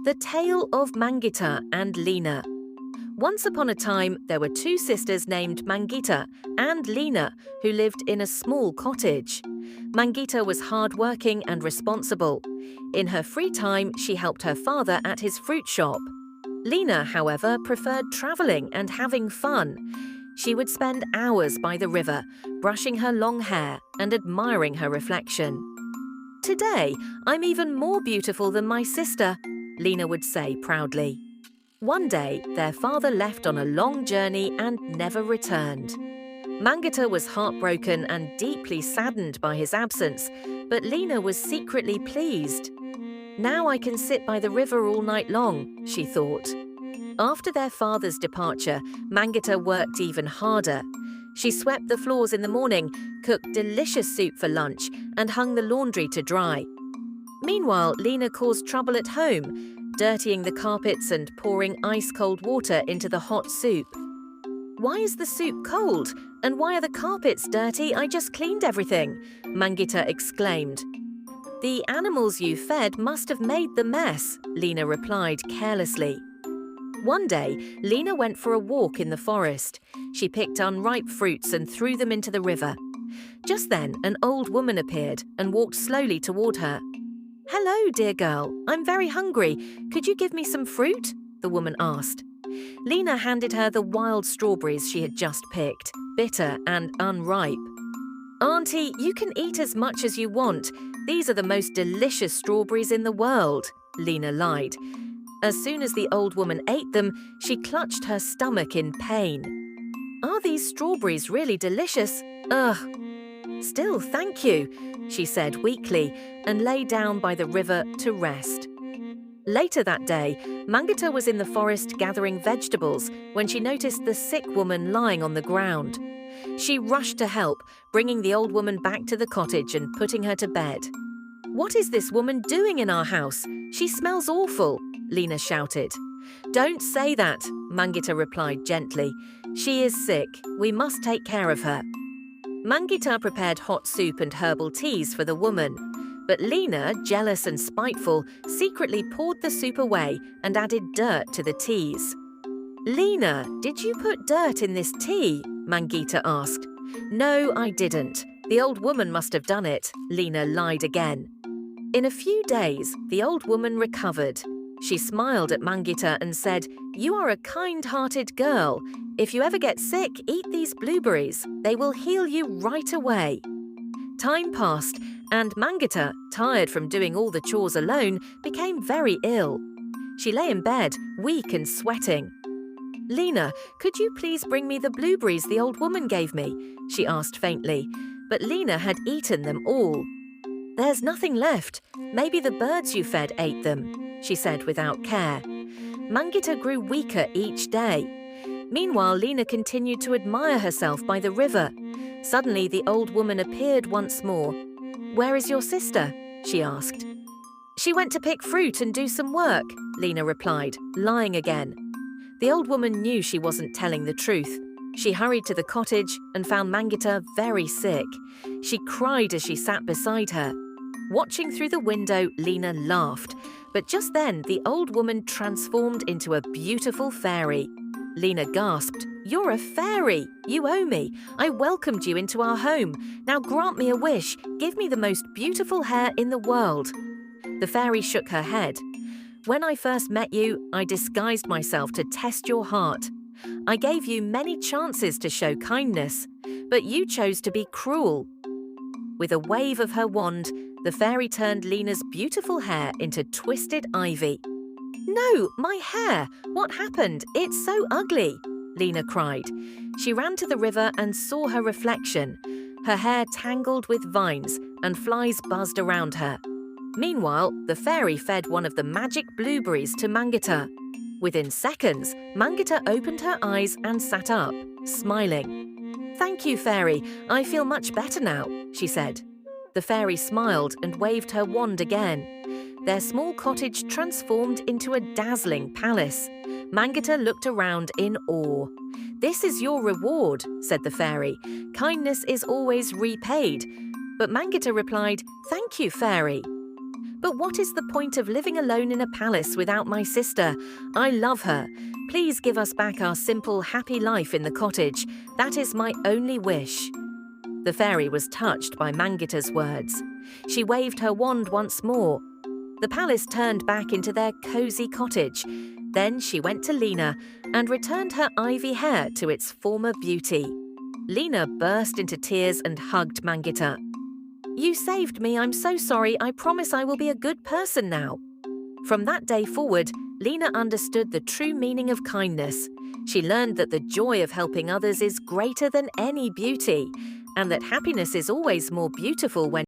The Tale of Mangita and Lina. Once upon a time, there were two sisters named Mangita and Lina who lived in a small cottage. Mangita was hardworking and responsible. In her free time, she helped her father at his fruit shop. Lina, however, preferred traveling and having fun. She would spend hours by the river, brushing her long hair and admiring her reflection. "Today, I'm even more beautiful than my sister," Lina would say proudly. One day, their father left on a long journey and never returned. Mangita was heartbroken and deeply saddened by his absence, but Lina was secretly pleased. "Now I can sit by the river all night long," she thought. After their father's departure, Mangita worked even harder. She swept the floors in the morning, cooked delicious soup for lunch, and hung the laundry to dry. Meanwhile, Lina caused trouble at home, dirtying the carpets and pouring ice-cold water into the hot soup. "Why is the soup cold? And why are the carpets dirty? I just cleaned everything," Mangita exclaimed. "The animals you fed must have made the mess," Lina replied carelessly. One day, Lina went for a walk in the forest. She picked unripe fruits and threw them into the river. Just then, an old woman appeared and walked slowly toward her. "Hello, dear girl. I'm very hungry. Could you give me some fruit?" the woman asked. Lina handed her the wild strawberries she had just picked, bitter and unripe. "Auntie, you can eat as much as you want. These are the most delicious strawberries in the world," Lina lied. As soon as the old woman ate them, she clutched her stomach in pain. "Are these strawberries really delicious? Ugh." "Still, thank you," she said weakly, and lay down by the river to rest. Later that day, Mangita was in the forest gathering vegetables when she noticed the sick woman lying on the ground. She rushed to help, bringing the old woman back to the cottage and putting her to bed. "What is this woman doing in our house? She smells awful," Lina shouted. "Don't say that," Mangita replied gently. "She is sick. We must take care of her." Mangita prepared hot soup and herbal teas for the woman. But Lina, jealous and spiteful, secretly poured the soup away and added dirt to the teas. "Lina, did you put dirt in this tea?" Mangita asked. "No, I didn't. The old woman must have done it," Lina lied again. In a few days, the old woman recovered. She smiled at Mangita and said, "You are a kind-hearted girl. If you ever get sick, eat these blueberries. They will heal you right away." Time passed, and Mangita, tired from doing all the chores alone, became very ill. She lay in bed, weak and sweating. "Lina, could you please bring me the blueberries the old woman gave me?" she asked faintly, but Lina had eaten them all. "There's nothing left. Maybe the birds you fed ate them," she said without care. Mangita grew weaker each day. Meanwhile, Lina continued to admire herself by the river. Suddenly, the old woman appeared once more. "Where is your sister?" she asked. "She went to pick fruit and do some work," Lina replied, lying again. The old woman knew she wasn't telling the truth. She hurried to the cottage and found Mangita very sick. She cried as she sat beside her. Watching through the window, Lina laughed. But just then, the old woman transformed into a beautiful fairy. Lina gasped, "You're a fairy! You owe me. I welcomed you into our home. Now grant me a wish. Give me the most beautiful hair in the world." The fairy shook her head. "When I first met you, I disguised myself to test your heart. I gave you many chances to show kindness, but you chose to be cruel." With a wave of her wand, the fairy turned Lina's beautiful hair into twisted ivy. "No, my hair! What happened? It's so ugly!" Lina cried. She ran to the river and saw her reflection. Her hair tangled with vines and flies buzzed around her. Meanwhile, the fairy fed one of the magic blueberries to Mangita. Within seconds, Mangita opened her eyes and sat up, smiling. "Thank you, fairy. I feel much better now," she said. The fairy smiled and waved her wand again. Their small cottage transformed into a dazzling palace. Mangita looked around in awe. "This is your reward," said the fairy. "Kindness is always repaid." But Mangita replied, "Thank you, fairy." But what is the point of living alone in a palace without my sister? I love her. Please give us back our simple, happy life in the cottage. That is my only wish." The fairy was touched by Mangita's words. She waved her wand once more. The palace turned back into their cozy cottage. Then she went to Lina and returned her ivy hair to its former beauty. Lina burst into tears and hugged Mangita. "You saved me, I'm so sorry. I promise I will be a good person now." From that day forward, Lina understood the true meaning of kindness. She learned that the joy of helping others is greater than any beauty, and that happiness is always more beautiful when